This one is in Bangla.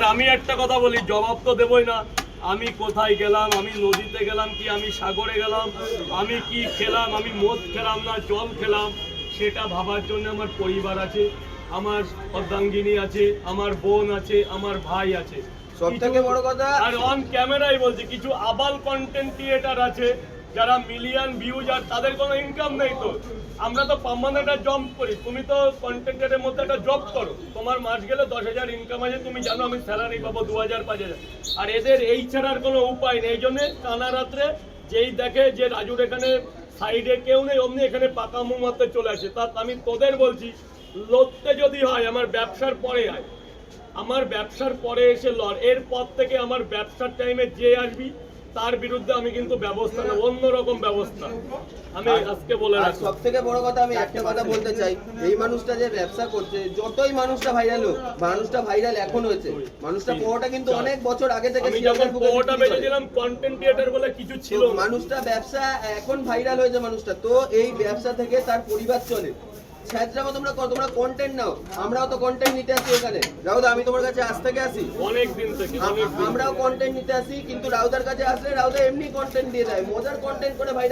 আর আমি একটা কথা বলি, জবাব তো দেবই না। আমি কোথায় গেলাম, আমি নদীতে গেলাম কি আমি সাগরে গেলাম, আমি কি খেলাম, আমি মদ খেলাম না জল খেলাম, সেটা ভাবার জন্য আমার পরিবার আছে, আমার অর্ধাঙ্গিনী আছে, আমার বোন আছে, আমার ভাই আছে। সবথেকে বড় কথা, আর অন ক্যামেরাই বলছি, কিছু আবাল কন্টেন্ট ক্রিয়েটার আছে যারা মিলিয়ন ভিউজ, আর তাদের কোনো ইনকাম নেই। তো আমরা তো পার্মানেন্ট জব করি, তুমি তো কন্টেন্টের মধ্যে একটা জব করো, তোমার মাস গেলে 10,000 ইনকাম আছে, তুমি জানো আমি স্যালারি পাবো 2,000 5,000। আর এদের এই ছাড়ার কোনো উপায় নেই। এই জন্যে কানা রাত্রে যেই দেখে যে রাজুর এখানে সাইডে কেউ নেই, অমনি এখানে পাকা মুখ মারতে চলে আসে। তা আমি তোদের বলছি, লড়তে যদি হয় আমার ব্যবসার পরে হয়, আমার ব্যবসার পরে এসে লড়। এরপর থেকে আমার ব্যবসার টাইমে যে আসবি তার বিরুদ্ধে আমি কিন্তু ব্যবস্থা নেব, অন্যরকম ব্যবস্থা আমি আজকে বলে রাখি। সব থেকে বড় কথা আমি একটা কথা বলতে চাই, এই মানুষটা যে ব্যবসা করছে, যতই মানুষটা ভাইরাল হোক, মানুষটা ভাইরাল এখন হয়েছে, মানুষটা পোহাটা কিন্তু অনেক বছর আগে থেকে আমি যখন পোহাটা বেঁচেছিলাম কন্টেন্ট ক্রিয়েটর বলে কিছু ছিল না। মানুষটা ব্যবসা এখন ভাইরাল হয়েছে মানুষটা, তো এই ব্যবসা থেকে তার পরিবার চলে। ছ্যাঁচড়ামো তোমরা কন্টেন্ট নাও, আমরাও তো কন্টেন্ট নিতে আসি এখানে। রাউদা, আমি তোমার কাছে আজ থেকে আসি, অনেক দিন থেকে আমরাও কন্টেন্ট নিতে আসি, কিন্তু রাউদার কাছে আসলে রাউদা এমনি কন্টেন্ট দিয়ে দেয়, মজার কন্টেন্ট করে ভাই।